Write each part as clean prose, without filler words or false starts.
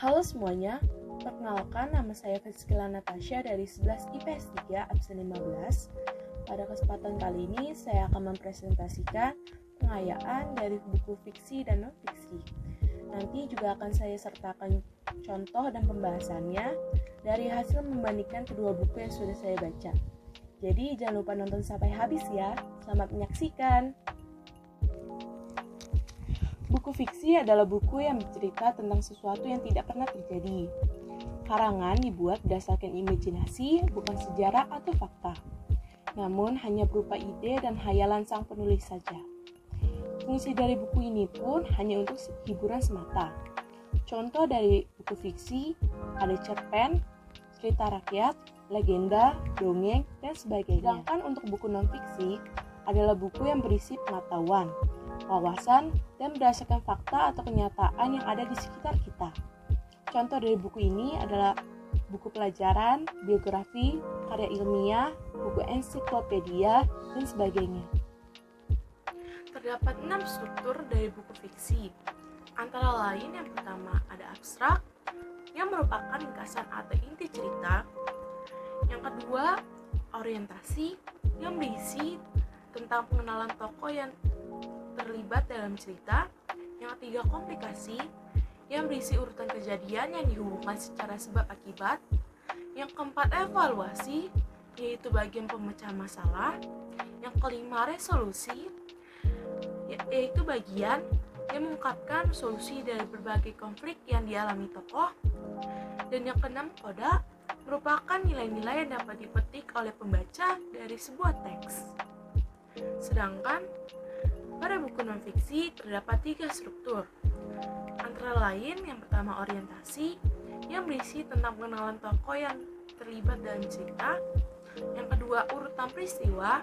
Halo semuanya, perkenalkan nama saya Friskila Natasha dari 11 IPS 3 absen 15. Pada kesempatan kali ini saya akan mempresentasikan pengayaan dari buku fiksi dan non-fiksi. Nanti juga akan saya sertakan contoh dan pembahasannya dari hasil membandingkan kedua buku yang sudah saya baca. Jadi jangan lupa nonton sampai habis ya. Selamat menyaksikan. Buku fiksi adalah buku yang bercerita tentang sesuatu yang tidak pernah terjadi. Karangan dibuat berdasarkan imajinasi, bukan sejarah atau fakta. Namun hanya berupa ide dan hayalan sang penulis saja. Fungsi dari buku ini pun hanya untuk hiburan semata. Contoh dari buku fiksi ada cerpen, cerita rakyat, legenda, dongeng, dan sebagainya. Sedangkan untuk buku non-fiksi adalah buku yang berisi pengetahuan, wawasan, dan berdasarkan fakta atau kenyataan yang ada di sekitar kita. Contoh dari buku ini adalah buku pelajaran, biografi, karya ilmiah, buku ensiklopedia, dan sebagainya. Terdapat 6 struktur dari buku fiksi. Antara lain yang pertama ada abstrak, yang merupakan ringkasan atau inti cerita. Yang kedua, orientasi, yang berisi tentang pengenalan tokoh yang terlibat dalam cerita. Yang ketiga, komplikasi, yang berisi urutan kejadian yang dihubungkan secara sebab akibat. Yang keempat, evaluasi, yaitu bagian pemecahan masalah. Yang kelima, resolusi, yaitu bagian yang mengungkapkan solusi dari berbagai konflik yang dialami tokoh. Dan yang keenam, koda, merupakan nilai-nilai yang dapat dipetik oleh pembaca dari sebuah teks. Sedangkan pada buku non-fiksi terdapat 3 struktur. Antara lain yang pertama orientasi, yang berisi tentang pengenalan tokoh yang terlibat dalam cerita. Yang kedua urutan peristiwa,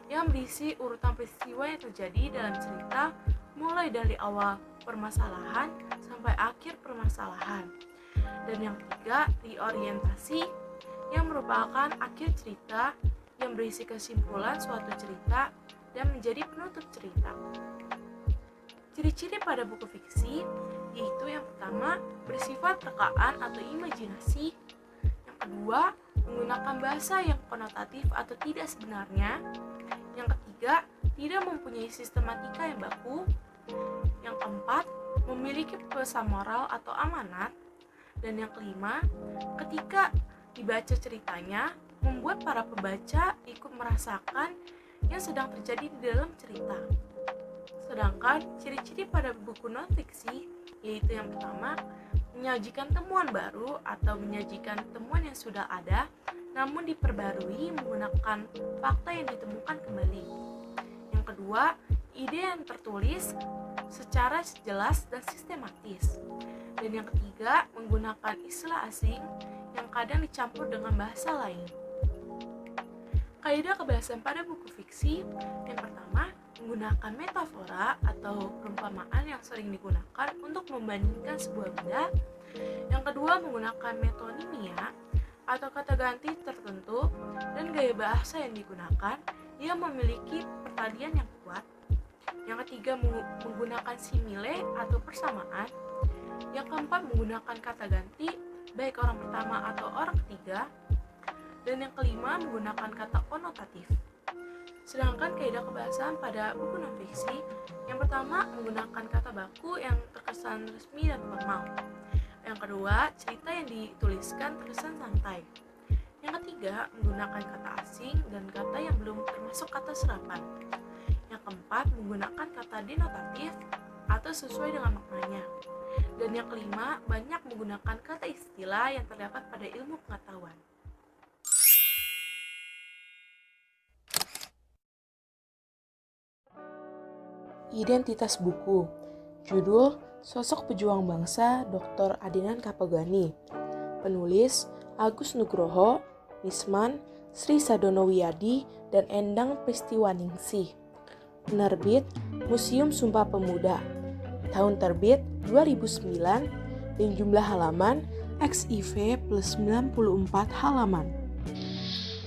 yang berisi urutan peristiwa yang terjadi dalam cerita mulai dari awal permasalahan sampai akhir permasalahan. Dan yang ketiga reorientasi, yang merupakan akhir cerita yang berisi kesimpulan suatu cerita dan menjadi penutup cerita. Ciri-ciri pada buku fiksi yaitu yang pertama bersifat rekaan atau imajinasi, yang kedua menggunakan bahasa yang konotatif atau tidak sebenarnya, yang ketiga tidak mempunyai sistematika yang baku, yang keempat memiliki pesan moral atau amanat, dan yang kelima ketika dibaca ceritanya membuat para pembaca ikut merasakan yang sedang terjadi di dalam cerita. Sedangkan ciri-ciri pada buku non-fiksi yaitu yang pertama menyajikan temuan baru atau menyajikan temuan yang sudah ada namun diperbarui menggunakan fakta yang ditemukan kembali. Yang kedua, ide yang tertulis secara jelas dan sistematis. Dan yang ketiga, menggunakan istilah asing yang kadang dicampur dengan bahasa lain. Kaidah kebahasan pada buku fiksi yang pertama, menggunakan metafora atau perumpamaan yang sering digunakan untuk membandingkan sebuah benda. Yang kedua, menggunakan metonimia atau kata ganti tertentu dan gaya bahasa yang digunakan yang memiliki pertalian yang kuat. Yang ketiga, menggunakan simile atau persamaan. Yang keempat, menggunakan kata ganti baik orang pertama atau orang ketiga. Dan yang kelima, menggunakan kata konotatif. Sedangkan kaidah kebahasaan pada buku non-fiksi yang pertama, menggunakan kata baku yang terkesan resmi dan formal. Yang kedua, cerita yang dituliskan terkesan santai. Yang ketiga, menggunakan kata asing dan kata yang belum termasuk kata serapan. Yang keempat, menggunakan kata denotatif atau sesuai dengan maknanya. Dan yang kelima, banyak menggunakan kata istilah yang terdapat pada ilmu pengetahuan. Identitas buku. Judul Sosok Pejuang Bangsa Dr. Adenan Kapogani. Penulis Agus Nugroho, Nisman, Sri Sadono Wiyadi, dan Endang Pristiwaningsih. Penerbit Museum Sumpah Pemuda. Tahun terbit 2009 dan jumlah halaman XIV plus 94 halaman.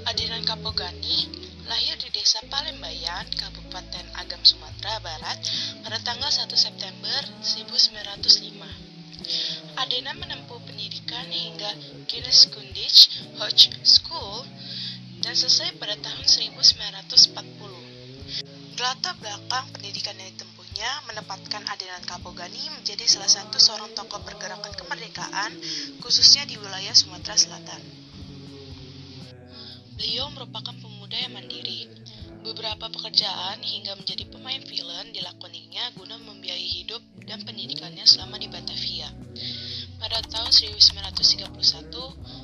Adenan Kapogani lahir di Desa Palembayan, Kabupaten Agam, Sumatera Barat pada tanggal 1 September 1905. Adenan menempuh pendidikan hingga Kinderskundlich Hoch School dan selesai pada tahun 1940. Latar belakang pendidikan yang ditempuhnya menempatkan Adenan Kapogani menjadi salah satu seorang tokoh pergerakan kemerdekaan, khususnya di wilayah Sumatera Selatan. Beliau merupakan pemuda yang mandiri. Beberapa pekerjaan hingga menjadi pemain film dilakoninya guna membiayai hidup dan pendidikannya selama di Batavia. Pada tahun 1931,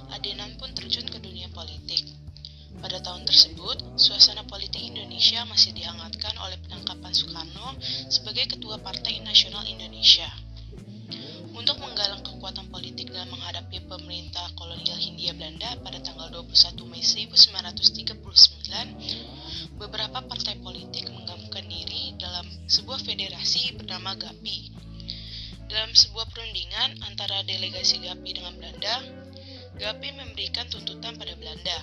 Adenan pun terjun ke dunia politik. Pada tahun tersebut, suasana politik Indonesia masih dihangatkan oleh penangkapan Soekarno sebagai Ketua Partai Nasional Indonesia. Untuk menggalang kekuatan politik dalam menghadapi pemerintah kolonial Hindia Belanda pada tanggal 21 Mei 1939, beberapa partai politik menggabungkan diri dalam sebuah federasi bernama GAPI. Dalam sebuah perundingan antara delegasi GAPI dengan Belanda, GAPI memberikan tuntutan pada Belanda,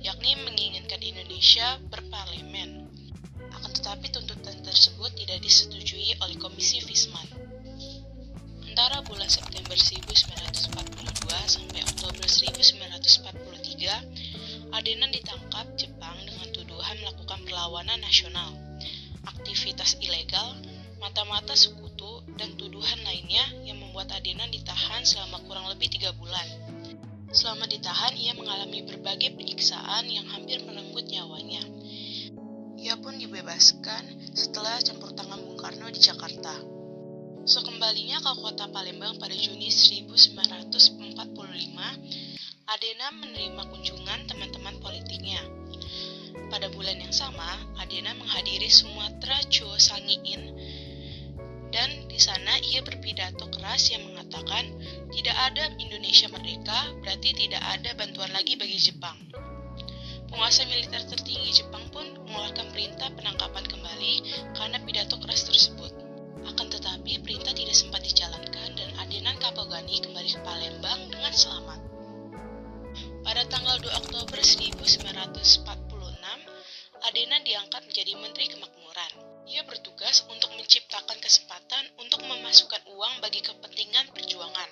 yakni menginginkan Indonesia berparlemen. Akan tetapi tuntutan tersebut tidak disetujui oleh Komisi Visman. Antara bulan September 1942 sampai Oktober 1943, Adenan ditangkap Jepang dengan tuduhan melakukan perlawanan nasional, aktivitas ilegal, mata-mata sekutu, dan tuduhan lainnya yang membuat Adenan ditahan selama kurang lebih 3 bulan. Selama ditahan, ia mengalami berbagai penyiksaan yang hampir merenggut nyawanya. Ia pun dibebaskan setelah campur tangan Bung Karno di Jakarta. Sekembalinya ke kota Palembang pada Juni 1945, Adenan menerima kunjungan teman-teman politiknya. Pada bulan yang sama, Adenan menghadiri Sumatra Cho Sangiin, dan di sana ia berpidato keras yang mengatakan tidak ada Indonesia merdeka berarti tidak ada bantuan lagi bagi Jepang. Penguasa militer tertinggi Jepang pun mengeluarkan perintah penangkapan kembali karena pidato keras tersebut. Akan tetapi perintah tidak sempat dijalankan dan Adenan Kapogani kembali ke Palembang dengan selamat. Pada tanggal 2 Oktober 1946, Adenan diangkat menjadi Menteri Kemakmuran. Ia bertugas untuk menciptakan kesempatan untuk memasukkan uang bagi kepentingan perjuangan.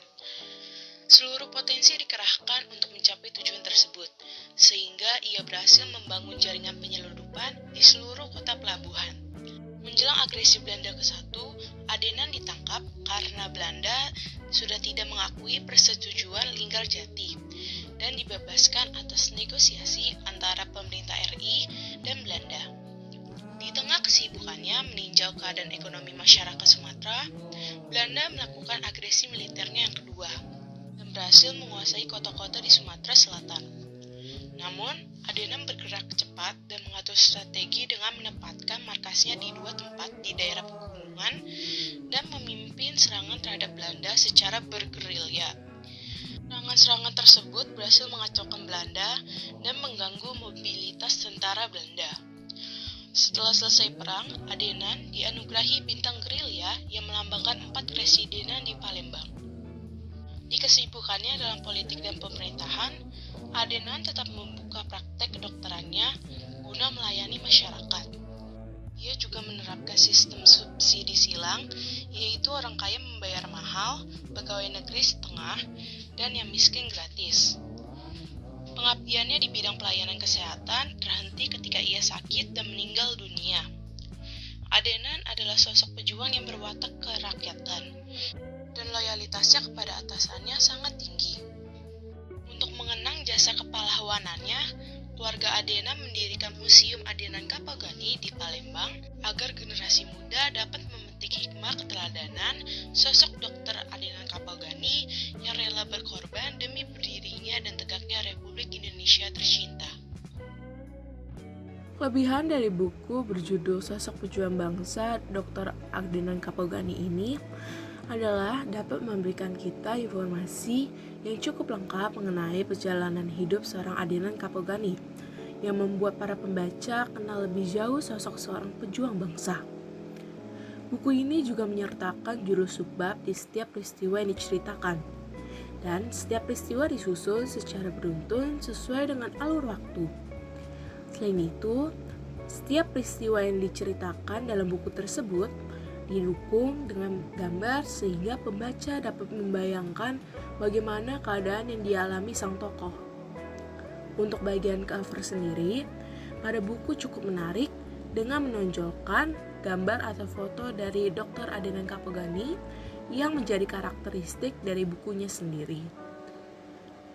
Seluruh potensi dikerahkan untuk mencapai tujuan tersebut, sehingga ia berhasil membangun jaringan penyelundupan di seluruh kota pelabuhan. Menjelang agresi Belanda ke-1, Adenan ditangkap karena Belanda sudah tidak mengakui persetujuan Linggarjati dan dibebaskan atas negosiasi antara pemerintah RI dan Belanda. Di tengah kesibukannya meninjau keadaan ekonomi masyarakat Sumatera, Belanda melakukan agresi militernya yang kedua dan berhasil menguasai kota-kota di Sumatera Selatan. Namun, Adenan bergerak cepat dan mengatur strategi dengan menempatkan markasnya di 2 tempat di daerah pegunungan dan memimpin serangan terhadap Belanda secara bergerilya. Serangan-serangan tersebut berhasil mengacaukan Belanda dan mengganggu mobilitas tentara Belanda. Setelah selesai perang, Adenan dianugerahi bintang gerilya yang melambangkan 4 kresidenan di Palembang. Di kesibukannya dalam politik dan pemerintahan, Adenan tetap membuka praktek kedokterannya guna melayani masyarakat. Ia juga menerapkan sistem subsidi silang, yaitu orang kaya membayar mahal, pegawai negeri setengah, dan yang miskin gratis. Pengabdiannya di bidang pelayanan kesehatan terhenti ketika ia sakit dan meninggal dunia. Adenan adalah sosok pejuang yang berwatak kerakyatan, dan loyalitasnya kepada atasannya sangat tinggi. Untuk mengenang jasa kepahlawanannya, keluarga Adenan mendirikan Museum Adenan Kapogani di Palembang agar generasi muda dapat memetik hikmah keteladanan sosok Dr. Adenan Kapogani yang rela berkorban demi berdirinya dan tegaknya Republik Indonesia tercinta. Kelebihan dari buku berjudul Sosok Pejuang Bangsa Dr. Adenan Kapogani ini adalah dapat memberikan kita informasi yang cukup lengkap mengenai perjalanan hidup seorang Adenan Kapogani yang membuat para pembaca kenal lebih jauh sosok seorang pejuang bangsa. Buku ini juga menyertakan judul subbab di setiap peristiwa yang diceritakan, dan setiap peristiwa disusun secara beruntun sesuai dengan alur waktu. Selain itu, setiap peristiwa yang diceritakan dalam buku tersebut didukung dengan gambar sehingga pembaca dapat membayangkan bagaimana keadaan yang dialami sang tokoh. Untuk bagian cover sendiri, pada buku cukup menarik dengan menonjolkan gambar atau foto dari Dr. Adenan Kapogani yang menjadi karakteristik dari bukunya sendiri.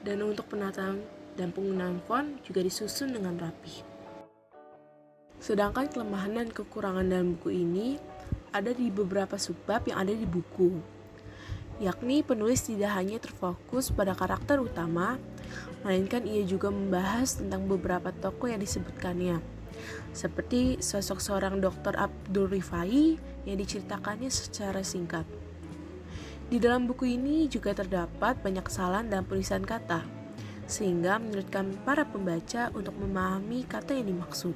Dan untuk penataan dan penggunaan font juga disusun dengan rapi. Sedangkan kelemahan dan kekurangan dalam buku ini ada di beberapa subbab yang ada di buku, yakni penulis tidak hanya terfokus pada karakter utama, melainkan ia juga membahas tentang beberapa tokoh yang disebutkannya, seperti sosok seorang Dr. Abdul Rifai yang diceritakannya secara singkat. Di dalam buku ini juga terdapat banyak kesalahan dalam penulisan kata, sehingga menyulitkan para pembaca untuk memahami kata yang dimaksud.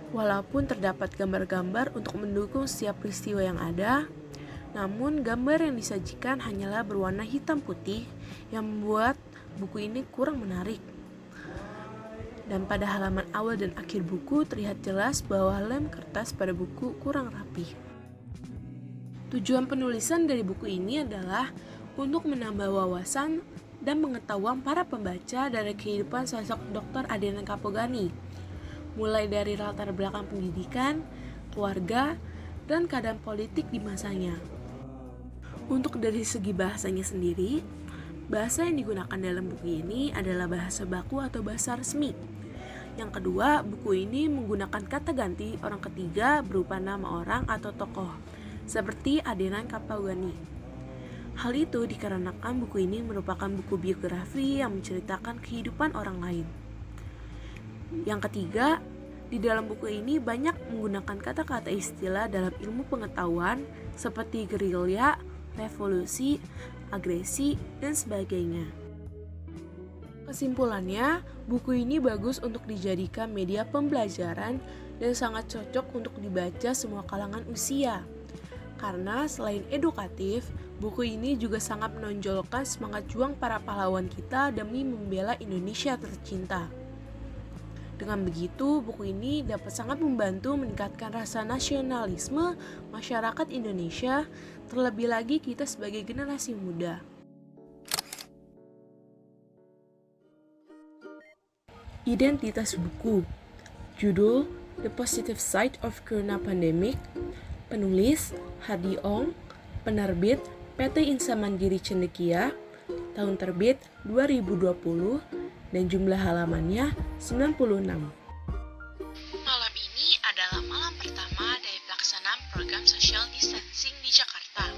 Walaupun terdapat gambar-gambar untuk mendukung setiap peristiwa yang ada, namun gambar yang disajikan hanyalah berwarna hitam putih yang membuat buku ini kurang menarik. Dan pada halaman awal dan akhir buku terlihat jelas bahwa lem kertas pada buku kurang rapi. Tujuan penulisan dari buku ini adalah untuk menambah wawasan dan pengetahuan para pembaca dari kehidupan sosok Dr. Adenan Kapogani, mulai dari latar belakang pendidikan, keluarga, dan keadaan politik di masanya. Untuk dari segi bahasanya sendiri, bahasa yang digunakan dalam buku ini adalah bahasa baku atau bahasa resmi. Yang kedua, buku ini menggunakan kata ganti orang ketiga berupa nama orang atau tokoh, seperti Adenan Kapogani. Hal itu dikarenakan buku ini merupakan buku biografi yang menceritakan kehidupan orang lain. Yang ketiga, di dalam buku ini banyak menggunakan kata-kata istilah dalam ilmu pengetahuan seperti gerilya, revolusi, agresi, dan sebagainya. Kesimpulannya, buku ini bagus untuk dijadikan media pembelajaran dan sangat cocok untuk dibaca semua kalangan usia. Karena selain edukatif, buku ini juga sangat menonjolkan semangat juang para pahlawan kita demi membela Indonesia tercinta. Dengan begitu, buku ini dapat sangat membantu meningkatkan rasa nasionalisme masyarakat Indonesia, terlebih lagi kita sebagai generasi muda. Identitas buku. Judul The Positive Side of Corona Pandemic. Penulis Hadi Ong. Penerbit PT Insa Mandiri Cendekia. Tahun terbit 2020 dan jumlah halamannya 96. Malam ini adalah malam pertama dari pelaksanaan program social distancing di Jakarta.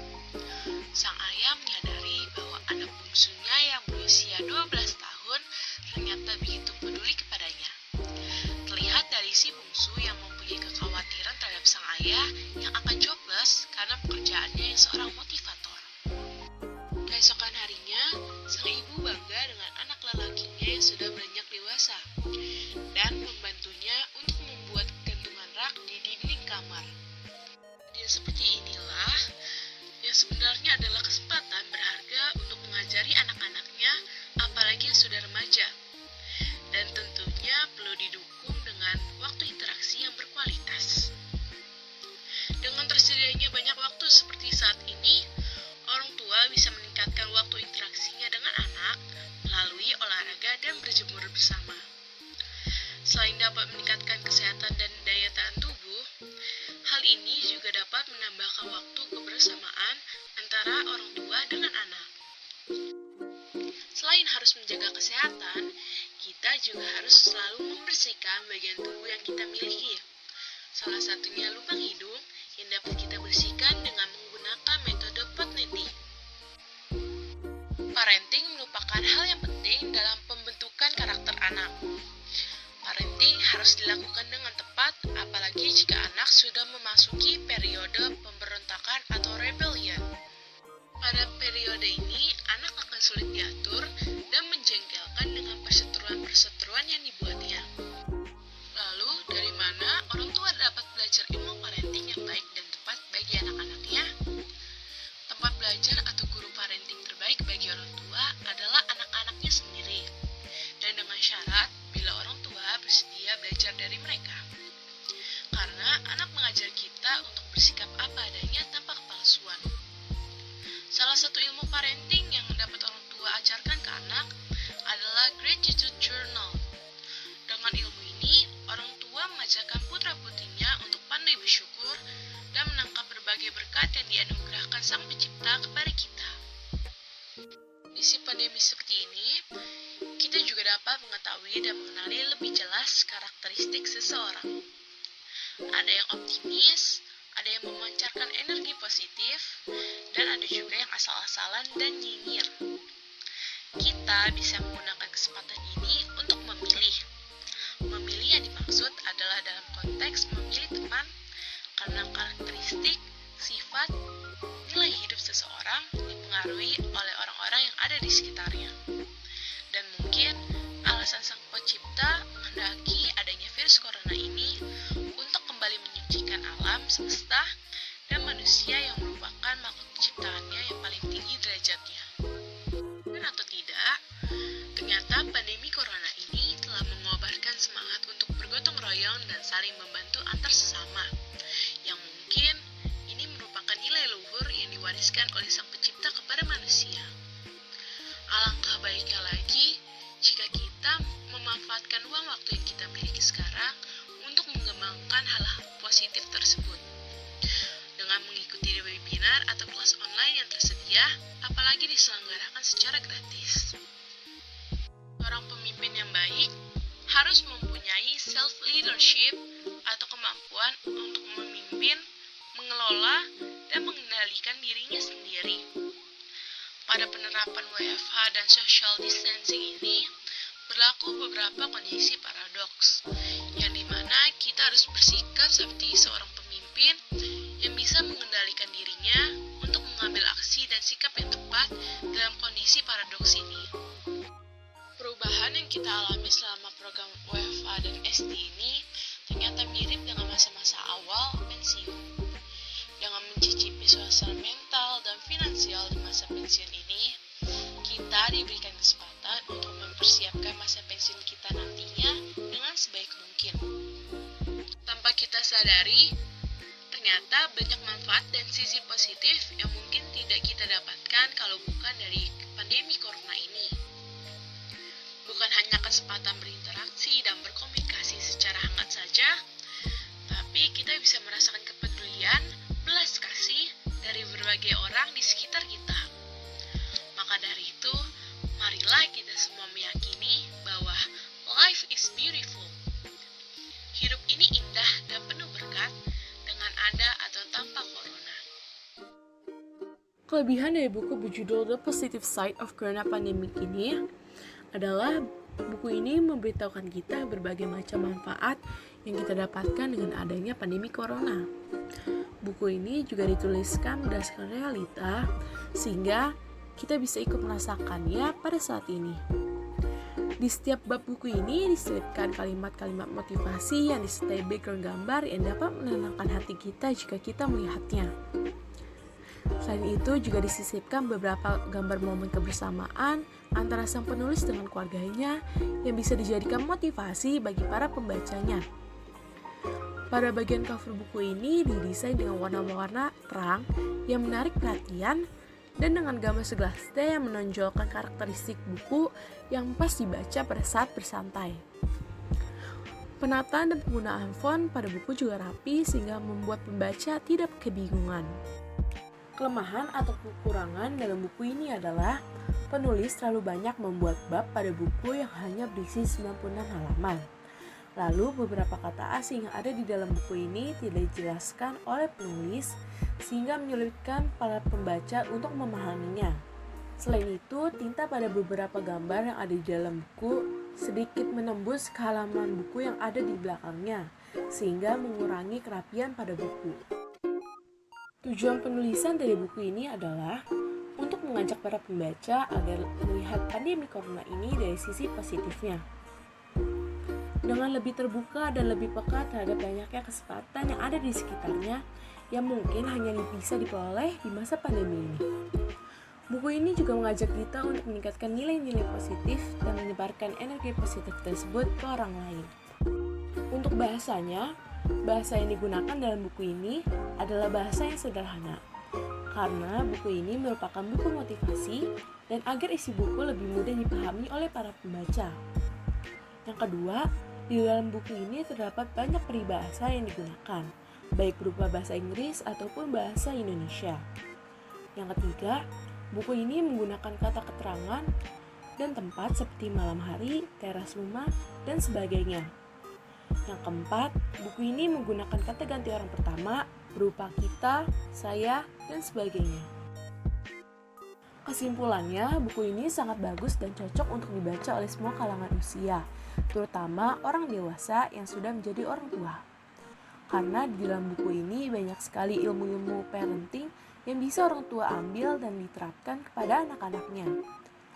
Sang ayah menyadari bahwa anak bungsunya yang berusia 12 tahun ternyata begitu peduli kepadanya. Terlihat dari si bungsu yang mempunyai kekhawatiran terhadap sang ayah yang akan jobless karena pekerjaannya yang seorang motivator. Keesokan harinya, sang ibu bangga dengan anak lelakinya yang sudah beranjak dewasa dan membantunya untuk membuat gantungan rak di dinding kamar. Dan seperti inilah yang sebenarnya adalah kesempatan berharga untuk mengajari anak-anaknya, apalagi yang sudah remaja. Dan tentunya perlu didukung dengan waktu interaksi yang berkualitas. Dengan tersedianya banyak waktu seperti saat ini, orang tua bisa meningkatkan waktu interaksinya dengan anak melalui olahraga dan berjemur bersama. Selain dapat meningkatkan kesehatan dan daya tahan tubuh, hal ini juga dapat menambahkan waktu kebersamaan antara orang tua dengan anak. Selain harus menjaga kesehatan, kita juga harus selalu membersihkan bagian tubuh yang kita miliki. Salah satunya lubang hidung yang dapat kita bersihkan dengan menggunakan metode potnetting. Parenting merupakan hal yang penting dalam pembentukan karakter anak. Parenting harus dilakukan dengan tepat, apalagi jika anak sudah memasuki periode pemberontakan atau rebellion. Pada periode ini, anak akan sulit diatur dan menjengkelkan dengan perseteruan-perseteruan yang dibuatnya. Lalu, dari mana orang tua dapat belajar ilmu parenting yang baik dan tepat bagi anak-anaknya? Tempat belajar atau guru parenting terbaik bagi orang tua adalah anak-anaknya sendiri, dan dengan syarat bila orang tua bersedia belajar dari mereka. Karena anak mengajar kita untuk bersikap bersikap apa adanya tanpa kepalsuan. Salah satu ilmu parenting yang dapat orang tua ajarkan ke anak adalah Gratitude Journal. Dengan ilmu ini, orang tua mengajarkan putra-putrinya untuk pandai bersyukur dan menangkap berbagai berkat yang dianugerahkan Sang Pencipta kepada kita. Di si pandemi seperti ini, kita juga dapat mengetahui dan mengenali lebih jelas karakteristik seseorang. Ada yang optimis, ada yang memancarkan energi positif, dan ada juga yang asal-asalan dan nyinyir. Kita bisa menggunakan kesempatan ini untuk memilih. Memilih yang dimaksud adalah dalam konteks memilih teman karena karakteristik, sifat, nilai hidup seseorang dipengaruhi oleh orang-orang yang ada di sekitarnya. Dan mungkin alasan Sang Pencipta menghendaki adanya virus corona ini untuk kembali menyucikan alam semesta dan manusia yang merupakan makhluk ciptaannya yang paling tinggi derajatnya. Dan atau tidak, ternyata pandemi corona ini telah mengobarkan semangat untuk bergotong royong dan saling membantu antar sesama, yang mungkin ini merupakan nilai luhur yang diwariskan oleh Sang Pencipta kepada manusia. Alangkah baiknya lagi jika kita memanfaatkan uang waktu yang kita miliki sekarang untuk mengembangkan hal-hal positif tersebut. Dengan mengikuti webinar atau kelas online yang tersedia, apalagi diselenggarakan secara gratis. Seorang pemimpin yang baik harus mempunyai self-leadership atau kemampuan untuk memimpin, mengelola, dan mengendalikan dirinya sendiri. Pada penerapan WFH dan social distancing ini, berlaku beberapa kondisi paradoks, yang dimana kita harus bersikap seperti seorang pemimpin yang bisa mengendalikan dirinya untuk mengambil aksi dan sikap yang tepat dalam kondisi paradoks ini. Perubahan yang kita alami selama program WFH dan SD ini ternyata mirip dengan masa-masa awal pensiun. Dengan mencicipi suasana mental dan finansial di masa pensiun ini, kita diberikan kesempatan untuk mempersiapkan masa pensiun kita nantinya dengan sebaik mungkin. Tanpa kita sadari, ternyata banyak manfaat dan sisi positif yang mungkin tidak kita dapatkan kalau bukan dari pandemi corona ini. Bukan hanya kesempatan berinteraksi dan berkomunikasi secara hangat saja, tapi kita bisa merasakan kepedulian, belas kasih dari berbagai orang di sekitar kita. Maka dari itu, marilah kita semua meyakini bahwa life is beautiful. Hidup ini indah dan penuh berkat dengan ada atau tanpa corona. Kelebihan dari buku berjudul The Positive Side of Corona Pandemic ini adalah buku ini memberitahukan kita berbagai macam manfaat yang kita dapatkan dengan adanya pandemi corona. Buku ini juga dituliskan berdasarkan realita, sehingga kita bisa ikut merasakannya pada saat ini. Di setiap bab buku ini diselipkan kalimat-kalimat motivasi yang disertai background gambar yang dapat menenangkan hati kita jika kita melihatnya. Selain itu juga disisipkan beberapa gambar momen kebersamaan antara sang penulis dengan keluarganya yang bisa dijadikan motivasi bagi para pembacanya. Pada bagian cover buku ini didesain dengan warna-warna terang yang menarik perhatian dan dengan gambar segelas teh yang menonjolkan karakteristik buku yang pas dibaca pada saat bersantai. Penataan dan penggunaan font pada buku juga rapi sehingga membuat pembaca tidak kebingungan. Kelemahan atau kekurangan dalam buku ini adalah penulis terlalu banyak membuat bab pada buku yang hanya berisi 96 halaman. Lalu beberapa kata asing yang ada di dalam buku ini tidak dijelaskan oleh penulis sehingga menyulitkan para pembaca untuk memahaminya. Selain itu, tinta pada beberapa gambar yang ada di dalam buku sedikit menembus ke halaman buku yang ada di belakangnya sehingga mengurangi kerapian pada buku. Tujuan penulisan dari buku ini adalah untuk mengajak para pembaca agar melihat pandemi corona ini dari sisi positifnya. Dengan lebih terbuka dan lebih peka terhadap banyaknya kesempatan yang ada di sekitarnya yang mungkin hanya bisa diperoleh di masa pandemi ini. Buku ini juga mengajak kita untuk meningkatkan nilai-nilai positif dan menyebarkan energi positif tersebut ke orang lain. Untuk bahasanya, Bahasa yang digunakan dalam buku ini adalah bahasa yang sederhana, karena buku ini merupakan buku motivasi dan agar isi buku lebih mudah dipahami oleh para pembaca. Yang kedua, di dalam buku ini terdapat banyak peribahasa yang digunakan, baik berupa bahasa Inggris ataupun bahasa Indonesia. Yang ketiga, buku ini menggunakan kata keterangan dan tempat seperti malam hari, teras rumah, dan sebagainya. Yang keempat, buku ini menggunakan kata ganti orang pertama berupa kita, saya, dan sebagainya. Kesimpulannya, buku ini sangat bagus dan cocok untuk dibaca oleh semua kalangan usia, terutama orang dewasa yang sudah menjadi orang tua. Karena di dalam buku ini banyak sekali ilmu-ilmu parenting yang bisa orang tua ambil dan diterapkan kepada anak-anaknya.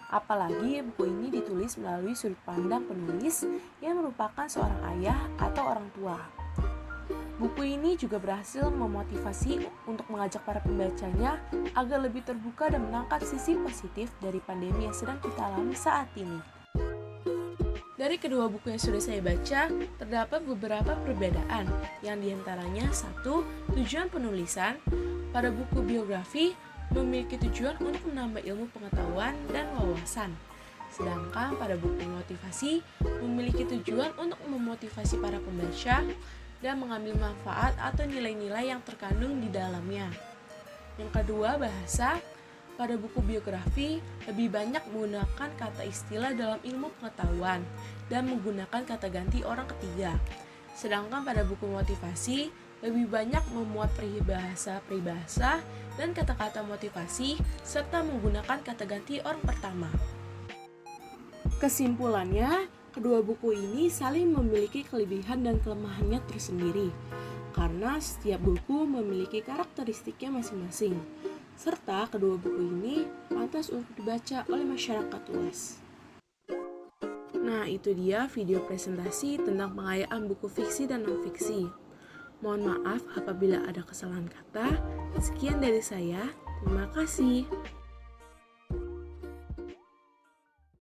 Apalagi buku ini ditulis melalui sudut pandang penulis yang merupakan seorang ayah atau orang tua. Buku ini juga berhasil memotivasi untuk mengajak para pembacanya agar lebih terbuka dan menangkap sisi positif dari pandemi yang sedang kita alami saat ini. Dari kedua buku yang sudah saya baca, terdapat beberapa perbedaan, yang diantaranya satu, tujuan penulisan. Pada buku biografi, memiliki tujuan untuk menambah ilmu pengetahuan dan wawasan. Sedangkan pada buku motivasi memiliki tujuan untuk memotivasi para pembaca dan mengambil manfaat atau nilai-nilai yang terkandung di dalamnya. Yang kedua, bahasa. Pada buku biografi lebih banyak menggunakan kata istilah dalam ilmu pengetahuan dan menggunakan kata ganti orang ketiga. Sedangkan pada buku motivasi lebih banyak memuat peribahasa dan kata-kata motivasi serta menggunakan kata ganti orang pertama. Kesimpulannya, kedua buku ini saling memiliki kelebihan dan kelemahannya tersendiri, karena setiap buku memiliki karakteristiknya masing-masing, serta kedua buku ini pantas untuk dibaca oleh masyarakat luas. Nah, itu dia video presentasi tentang pengayaan buku fiksi dan non-fiksi. Mohon maaf apabila ada kesalahan kata. Sekian dari saya. Terima kasih.